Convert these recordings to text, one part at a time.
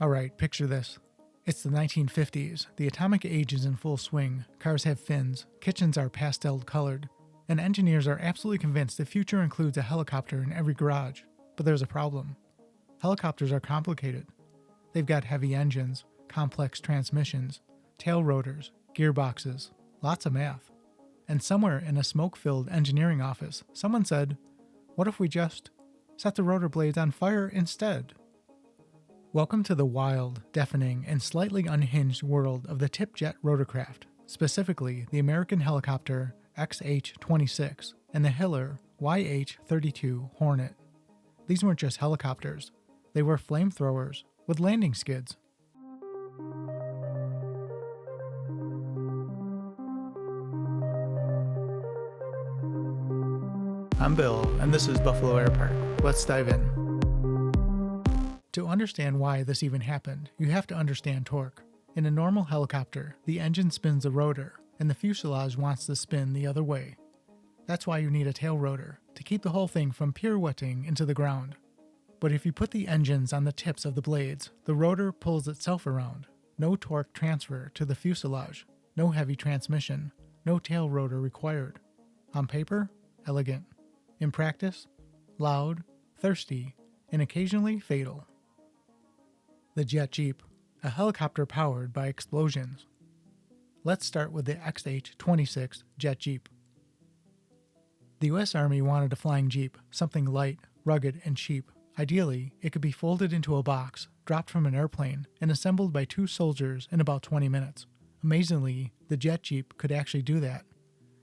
Alright, picture this. It's the 1950s, the atomic age is in full swing, cars have fins, kitchens are pastel colored, and engineers are absolutely convinced the future includes a helicopter in every garage. But there's a problem. Helicopters are complicated. They've got heavy engines, complex transmissions, tail rotors, gearboxes, lots of math. And somewhere in a smoke-filled engineering office, someone said, what if we just set the rotor blades on fire instead? Welcome to the wild, deafening, and slightly unhinged world of the tip-jet rotorcraft, specifically the American helicopter XH-26 and the Hiller YH-32 Hornet. These weren't just helicopters, they were flamethrowers with landing skids. I'm Bill, and this is Buffalo Air Park. Let's dive in. To understand why this even happened, you have to understand torque. In a normal helicopter, the engine spins the rotor, and the fuselage wants to spin the other way. That's why you need a tail rotor, to keep the whole thing from pirouetting into the ground. But if you put the engines on the tips of the blades, the rotor pulls itself around. No torque transfer to the fuselage, no heavy transmission, no tail rotor required. On paper, elegant. In practice, loud, thirsty, and occasionally fatal. The jet jeep, a helicopter powered by explosions. Let's start with the XH-26 jet jeep. The US Army wanted a flying jeep, something light, rugged, and cheap. Ideally, it could be folded into a box, dropped from an airplane, and assembled by 2 soldiers in about 20 minutes. Amazingly, the jet jeep could actually do that.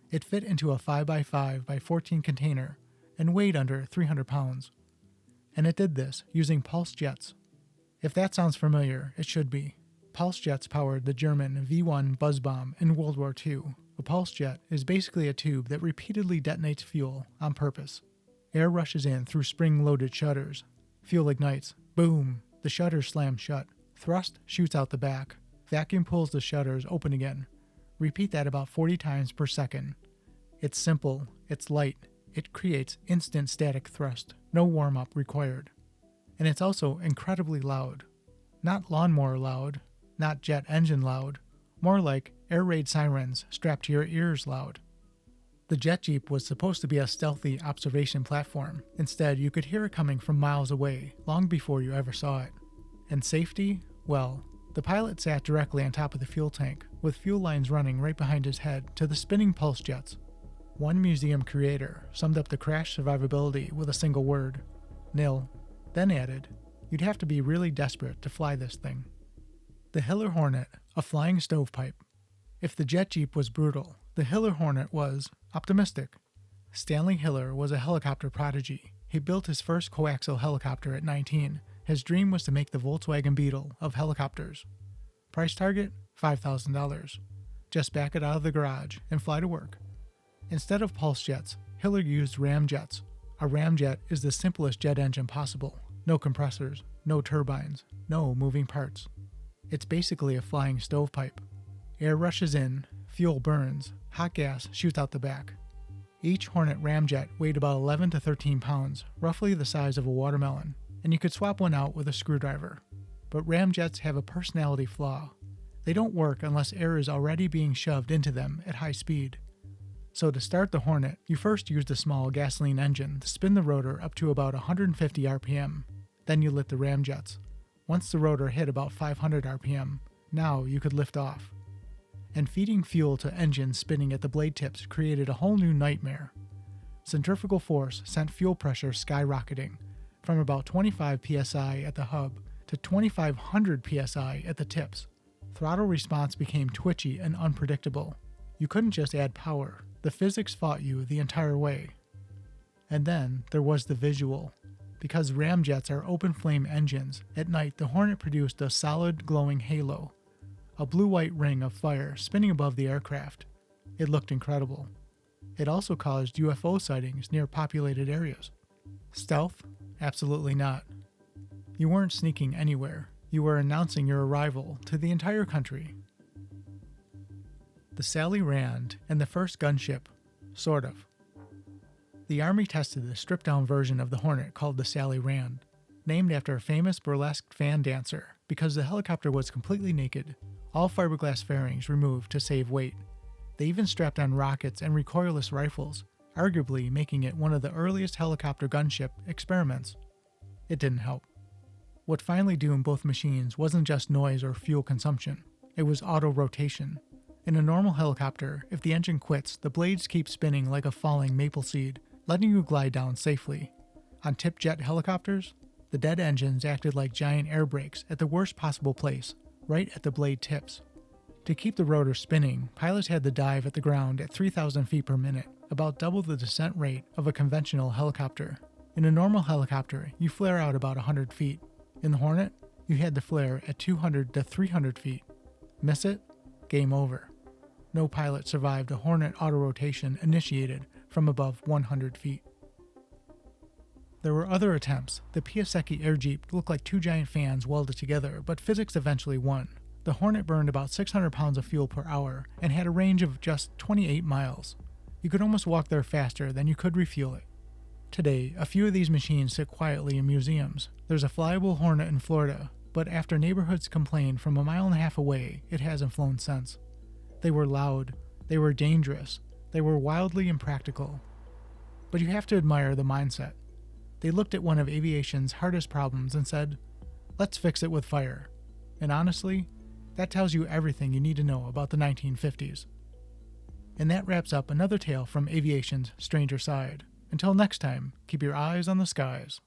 It fit into a 5x5x14 container and weighed under 300 pounds. And it did this using pulsejets. If that sounds familiar, it should be. Pulsejets powered the German V-1 buzz bomb in World War II. A pulsejet is basically a tube that repeatedly detonates fuel on purpose. Air rushes in through spring-loaded shutters. Fuel ignites. Boom! The shutters slam shut. Thrust shoots out the back. Vacuum pulls the shutters open again. Repeat that about 40 times per second. It's simple. It's light. It creates instant static thrust. No warm-up required. And it's also incredibly loud. Not lawnmower loud, not jet engine loud, more like air raid sirens strapped to your ears loud. The jet jeep was supposed to be a stealthy observation platform. Instead, you could hear it coming from miles away, long before you ever saw it. And safety? Well, the pilot sat directly on top of the fuel tank, with fuel lines running right behind his head to the spinning pulse jets. One museum creator summed up the crash survivability with a single word: nil. Then added, you'd have to be really desperate to fly this thing. The Hiller Hornet, a flying stovepipe. If the jet jeep was brutal, the Hiller Hornet was optimistic. Stanley Hiller was a helicopter prodigy. He built his first coaxial helicopter at 19. His dream was to make the Volkswagen Beetle of helicopters. Price target? $5,000. Just back it out of the garage and fly to work. Instead of pulse jets, Hiller used ramjets. A ramjet is the simplest jet engine possible. No compressors, no turbines, no moving parts. It's basically a flying stovepipe. Air rushes in, fuel burns, hot gas shoots out the back. Each Hornet ramjet weighed about 11 to 13 pounds, roughly the size of a watermelon, and you could swap one out with a screwdriver. But ramjets have a personality flaw. They don't work unless air is already being shoved into them at high speed. So to start the Hornet, you first used a small gasoline engine to spin the rotor up to about 150 RPM. Then you lit the ramjets. Once the rotor hit about 500 RPM, now you could lift off. And feeding fuel to engines spinning at the blade tips created a whole new nightmare. Centrifugal force sent fuel pressure skyrocketing from about 25 psi at the hub to 2500 psi at the tips. Throttle response became twitchy and unpredictable. You couldn't just add power. The physics fought you the entire way. And then there was the visual. Because ramjets are open flame engines, at night the Hornet produced a solid glowing halo, a blue-white ring of fire spinning above the aircraft. It looked incredible. It also caused UFO sightings near populated areas. Stealth? Absolutely not. You weren't sneaking anywhere. You were announcing your arrival to the entire country. The Sally Rand and the first gunship, sort of. The Army tested the stripped-down version of the Hornet called the Sally Rand, named after a famous burlesque fan dancer because the helicopter was completely naked, all fiberglass fairings removed to save weight. They even strapped on rockets and recoilless rifles, arguably making it one of the earliest helicopter gunship experiments. It didn't help. What finally doomed both machines wasn't just noise or fuel consumption, it was autorotation. In a normal helicopter, if the engine quits, the blades keep spinning like a falling maple seed, letting you glide down safely. On tip-jet helicopters, the dead engines acted like giant air brakes at the worst possible place, right at the blade tips. To keep the rotor spinning, pilots had to dive at the ground at 3,000 feet per minute, about double the descent rate of a conventional helicopter. In a normal helicopter, you flare out about 100 feet. In the Hornet, you had to flare at 200 to 300 feet. Miss it? Game over. No pilot survived a Hornet autorotation initiated from above 100 feet. There were other attempts. The Piasecki air jeep looked like two giant fans welded together, but physics eventually won. The Hornet burned about 600 pounds of fuel per hour and had a range of just 28 miles. You could almost walk there faster than you could refuel it. Today, a few of these machines sit quietly in museums. There's a flyable Hornet in Florida, but after neighborhoods complained from a mile and a half away, it hasn't flown since. They were loud, they were dangerous, they were wildly impractical. But you have to admire the mindset. They looked at one of aviation's hardest problems and said, let's fix it with fire. And honestly, that tells you everything you need to know about the 1950s. And that wraps up another tale from aviation's stranger side. Until next time, keep your eyes on the skies.